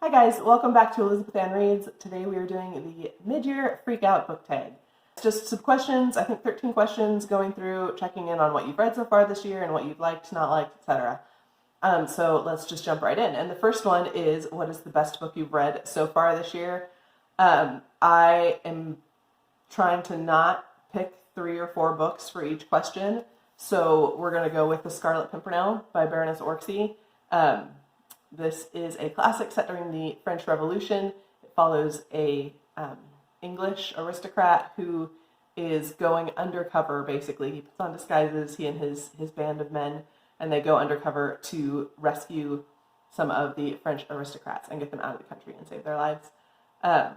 Hi guys, welcome back to Elizabeth Ann Reads. Today we are doing the mid-year freak out book tag. Just some questions, I think 13 questions, going through, checking in on what you've read so far this year and what you've liked, not liked, etc. So let's just jump right in. And the first one is, what is the best book you've read so far this year? I am trying to not pick 3 or 4 books for each question. So we're going to go with The Scarlet Pimpernel by Baroness Orczy. This is a classic set during the French Revolution. It follows a English aristocrat who is going undercover, basically. He puts on disguises, he and his band of men, and they go undercover to rescue some of the French aristocrats and get them out of the country and save their lives. I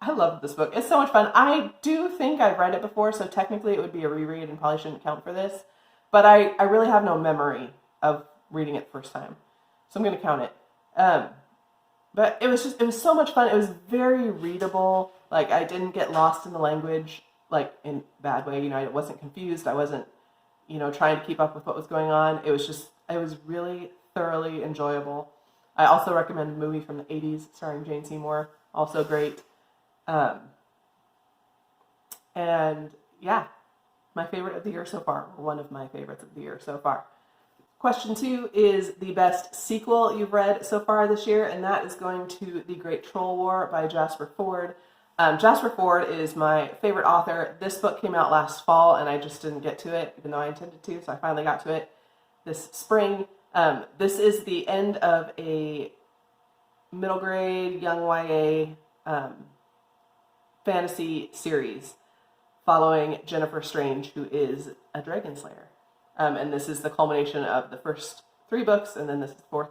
love this book. It's so much fun. I do think I've read it before, so technically it would be a reread and probably shouldn't count for this. But I really have no memory of reading it first time, so I'm going to count it. But it was so much fun. It was very readable. Like, I didn't get lost in the language, like, in a bad way. I wasn't confused. I wasn't, trying to keep up with what was going on. It was really thoroughly enjoyable. I also recommend a movie from the 80s starring Jane Seymour, also great. And yeah, my favorite of the year so far, or one of my favorites of the year so far. Question 2 is the best sequel you've read so far this year, and that is going to The Great Troll War by Jasper Fforde. Jasper Fforde is my favorite author. This book came out last fall, and I just didn't get to it, even though I intended to, so I finally got to it this spring. This is the end of a middle grade, young YA fantasy series following Jennifer Strange, who is a dragon slayer. And this is the culmination of the first 3 books, and then this is the 4th,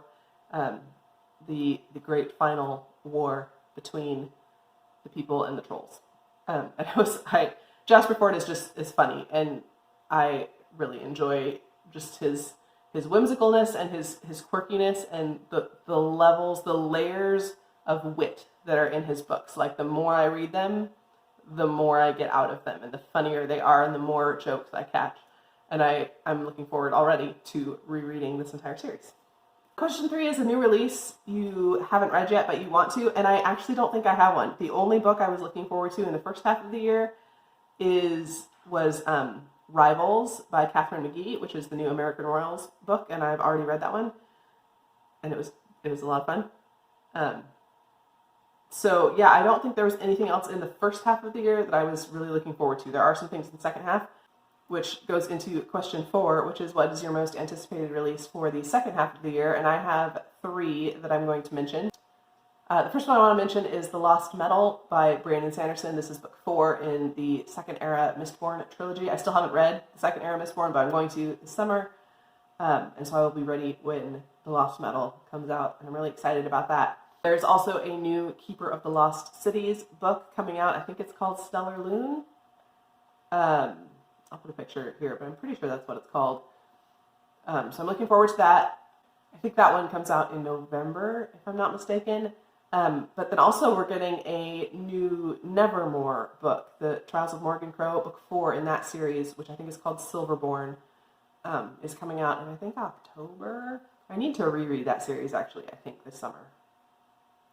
the great final war between the people and the trolls. And Jasper Fforde is funny, and I really enjoy just his whimsicalness and his quirkiness and the levels, the layers of wit that are in his books. Like, the more I read them, the more I get out of them, and the funnier they are, and the more jokes I catch. And I'm looking forward already to rereading this entire series. Question 3 is a new release you haven't read yet, but you want to, and I actually don't think I have one. The only book I was looking forward to in the first half of the year was Rivals by Catherine McGee, which is the new American Royals book, and I've already read that one, and it was a lot of fun. So yeah, I don't think there was anything else in the first half of the year that I was really looking forward to. There are some things in the second half, which goes into question 4, which is, what is your most anticipated release for the second half of the year? And I have 3 that I'm going to mention. The first one I want to mention is The Lost Metal by Brandon Sanderson. This is book 4 in the Second Era Mistborn trilogy. I still haven't read the Second Era Mistborn, but I'm going to this summer. And so I will be ready when The Lost Metal comes out, and I'm really excited about that. There's also a new Keeper of the Lost Cities book coming out. I think it's called Stellar Loon. I'll put a picture here, but I'm pretty sure that's what it's called. So I'm looking forward to that. I think that one comes out in November, if I'm not mistaken. But then also we're getting a new Nevermore book, The Trials of Morgan Crow, book 4 in that series, which I think is called Silverborn, is coming out in, I think, October. I need to reread that series, actually, I think, this summer,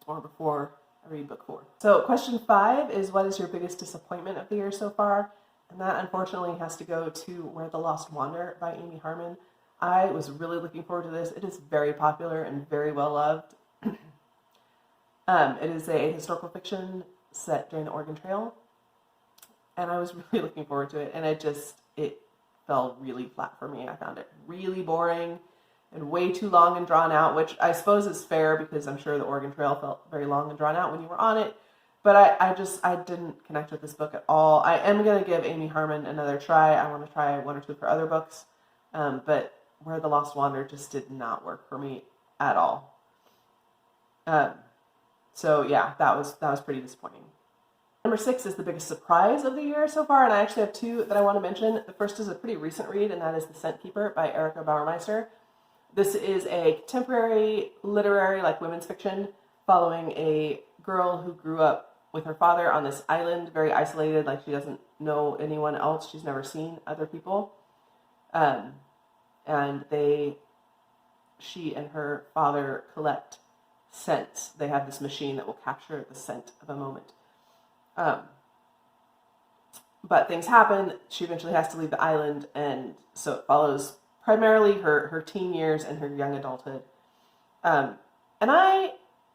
or before I read book 4. So question 5 is, what is your biggest disappointment of the year so far? And that, unfortunately, has to go to Where the Lost Wander by Amy Harmon. I was really looking forward to this. It is very popular and very well loved. It is a historical fiction set during the Oregon Trail, and I was really looking forward to it, and it fell really flat for me. I found it really boring and way too long and drawn out, which I suppose is fair because I'm sure the Oregon Trail felt very long and drawn out when you were on it. But I didn't connect with this book at all. I am going to give Amy Harmon another try. I want to try 1 or 2 of her other books. But Where the Lost Wander just did not work for me at all. So yeah, that was pretty disappointing. Number 6 is the biggest surprise of the year so far, and I actually have 2 that I want to mention. The first is a pretty recent read, and that is The Scent Keeper by Erica Bauermeister. This is a contemporary literary, like, women's fiction following a girl who grew up with her father on this island, very isolated, like she doesn't know anyone else. She's never seen other people. And they she and her father collect scents. They have this machine that will capture the scent of a moment. But things happen. She eventually has to leave the island, and so it follows primarily her teen years and her young adulthood. And I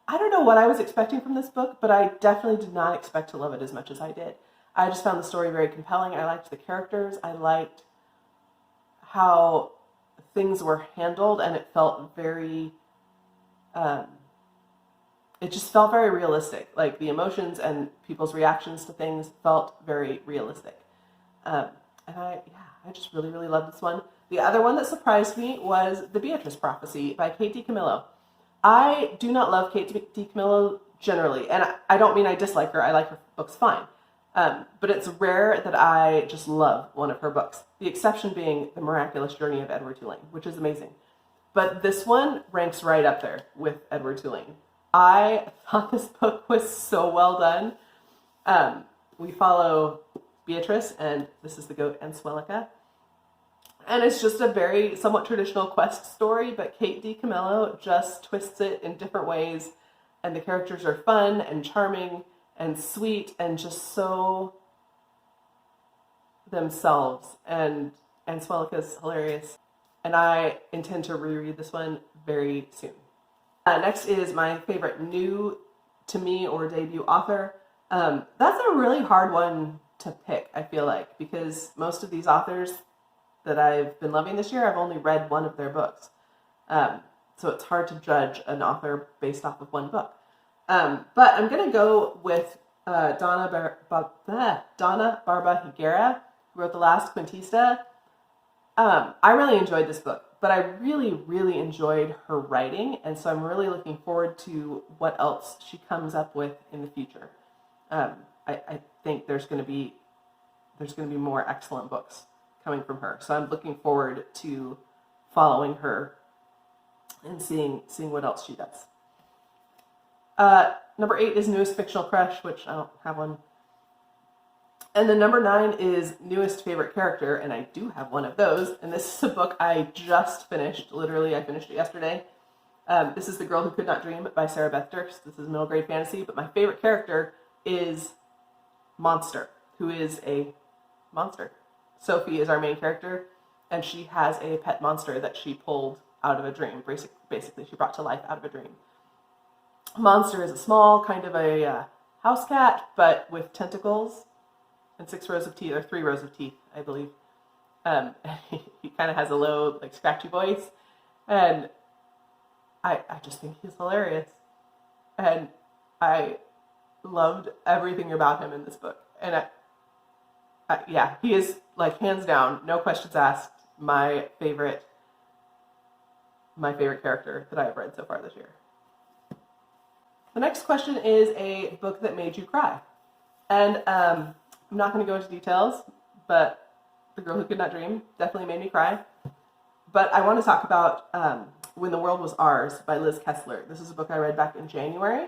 don't know what I was expecting from this book, but I definitely did not expect to love it as much as I did. I just found the story very compelling. I liked the characters. I liked how things were handled, and it felt very, it just felt very realistic. Like the emotions and people's reactions to things felt very realistic. And I just really, really loved this one. The other one that surprised me was The Beatrice Prophecy by Kate DiCamillo. I do not love Kate DiCamillo generally, and I don't mean I dislike her. I like her books fine. But it's rare that I just love one of her books. The exception being The Miraculous Journey of Edward Tulane, which is amazing. But this one ranks right up there with Edward Tulane. I thought this book was so well done. We follow Beatrice, and this is the goat Answelica. And it's just a very somewhat traditional quest story, but Kate DiCamillo just twists it in different ways. And the characters are fun and charming and sweet and just so themselves. And Answelica's hilarious. And I intend to reread this one very soon. Next is my favorite new to me or debut author. That's a really hard one to pick, I feel like, because most of these authors that I've been loving this year, I've only read one of their books. So it's hard to judge an author based off of one book. But I'm going to go with Donna Barba Higuera, who wrote The Last Batista. I really enjoyed this book, but I really, really enjoyed her writing, and so I'm really looking forward to what else she comes up with in the future. I think there's going to be more excellent books coming from her, so I'm looking forward to following her and seeing what else she does. Number 8 is Newest Fictional Crush, which I don't have one. And then number 9 is Newest Favorite Character, and I do have one of those. And this is a book I just finished. Literally, I finished it yesterday. This is The Girl Who Could Not Dream by Sarah Beth Dirks. This is middle grade fantasy, but my favorite character is Monster, who is a monster. Sophie is our main character, and she has a pet monster that she pulled out of a dream. Basically, she brought to life out of a dream. Monster is a small, kind of a house cat, but with tentacles and 6 rows of teeth, or 3 rows of teeth, I believe. He kind of has a low, like, scratchy voice, and I just think he's hilarious. And I loved everything about him in this book. And yeah, he is, like, hands down, no questions asked, my favorite character that I have read so far this year. The next question is a book that made you cry. And I'm not going to go into details, but The Girl Who Could Not Dream definitely made me cry. But I want to talk about When the World Was Ours by Liz Kessler. This is a book I read back in January.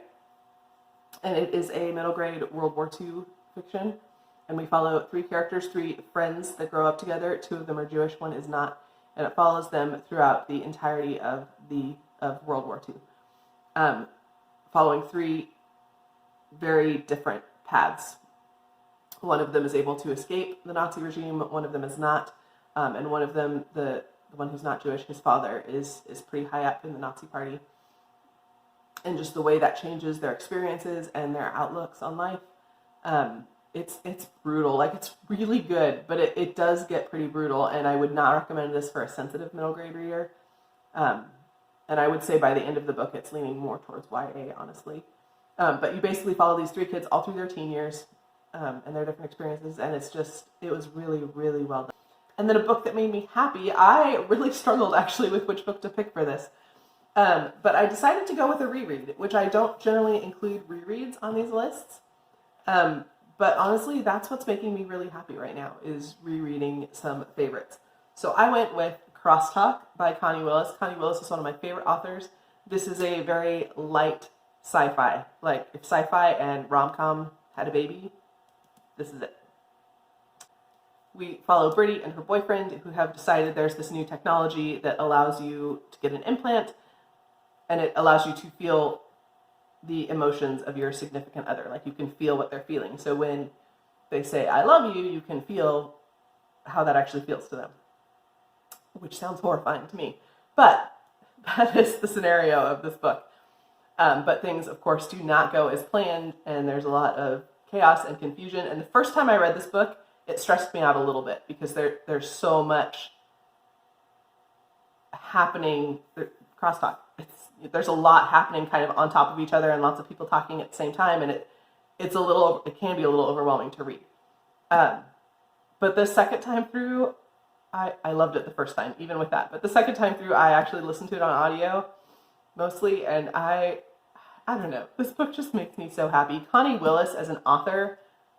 And it is a middle grade World War II fiction. And we follow 3 characters, 3 friends that grow up together. 2 of them are Jewish, 1 is not. And it follows them throughout the entirety of World War II. Following 3 very different paths. One of them is able to escape the Nazi regime, one of them is not. And one of them, the one who's not Jewish, his father, is pretty high up in the Nazi party. And just the way that changes their experiences and their outlooks on life. It's brutal. Like, it's really good, but it does get pretty brutal, and I would not recommend this for a sensitive middle grade reader. And I would say by the end of the book, it's leaning more towards YA, honestly. But you basically follow these 3 kids all through their teen years and their different experiences, and it was really, really well done. And then a book that made me happy, I really struggled actually with which book to pick for this. But I decided to go with a reread, which I don't generally include rereads on these lists. But honestly, that's what's making me really happy right now, is rereading some favorites. So I went with Crosstalk by Connie Willis. Connie Willis is one of my favorite authors. This is a very light sci-fi. Like, if sci-fi and rom-com had a baby, this is it. we follow Brittany and her boyfriend who have decided there's this new technology that allows you to get an implant, and it allows you to feel the emotions of your significant other. Like, you can feel what they're feeling. So when they say, I love you, you can feel how that actually feels to them, which sounds horrifying to me. But that is the scenario of this book. But things, of course, do not go as planned, and there's a lot of chaos and confusion. And the first time I read this book, it stressed me out a little bit because there's so much happening. Crosstalk. There's a lot happening kind of on top of each other, and lots of people talking at the same time, and it can be a little overwhelming to read. But the second time through, I loved it the first time, even with that. But the second time through, I actually listened to it on audio mostly, and I don't know. This book just makes me so happy. Connie Willis as an author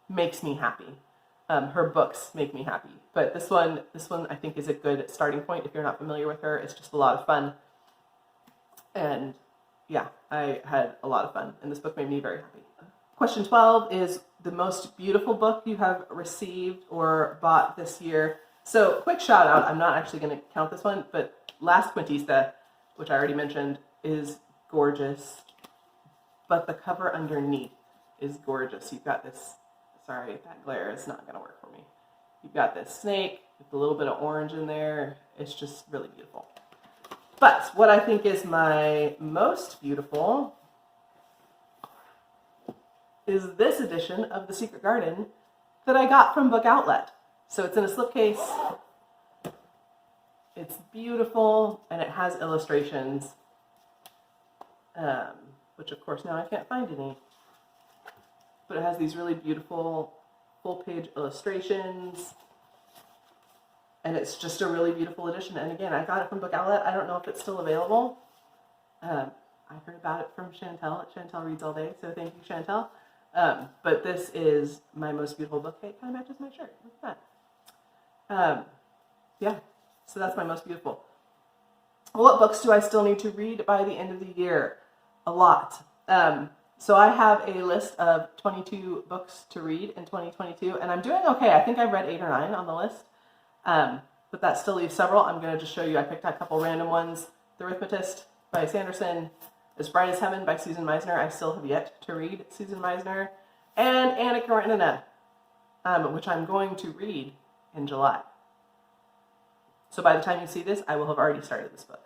makes me happy. Her books make me happy. But this one I think is a good starting point if you're not familiar with her. It's just a lot of fun. And yeah, I had a lot of fun, and this book made me very happy. Question 12 is the most beautiful book you have received or bought this year. So, quick shout out, I'm not actually going to count this one, but Last Batista, which I already mentioned, is gorgeous, but the cover underneath is gorgeous. You've got this, sorry, that glare is not going to work for me. You've got this snake with a little bit of orange in there. It's just really beautiful. But what I think is my most beautiful is this edition of The Secret Garden that I got from Book Outlet. So it's in a slipcase. It's beautiful, and it has illustrations, which of course now I can't find any. But it has these really beautiful full-page illustrations, and it's just a really beautiful edition. And again, I got it from Book Outlet. I don't know if it's still available. I heard about it from Chantel at Chantel Reads All Day, so thank you, Chantel. But this is my most beautiful book. It kind of matches my shirt. Look at that. Yeah, so that's my most beautiful. What books do I still need to read by the end of the year? A lot. So I have a list of 22 books to read in 2022, and I'm doing okay. I think I've read 8 or 9 on the list, but that still leaves several. I'm going to just show you. I picked out a couple random ones. The Arithmetist by Sanderson, As Bright as Heaven by Susan Meisner. I still have yet to read Susan Meisner. And Anna Karenina, which I'm going to read in July. So by the time you see this, I will have already started this book.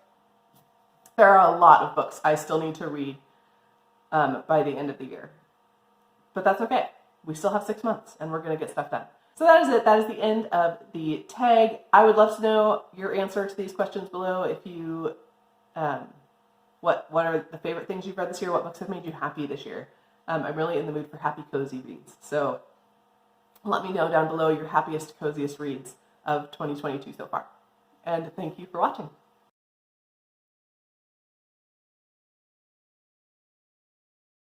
There are a lot of books I still need to read by the end of the year. But that's okay. We still have 6 months, and we're going to get stuff done. So that is it. That is the end of the tag. I would love to know your answer to these questions below. If you, what are the favorite things you've read this year? What books have made you happy this year? I'm really in the mood for happy, cozy reads. So let me know down below your happiest, coziest reads of 2022 so far. And thank you for watching.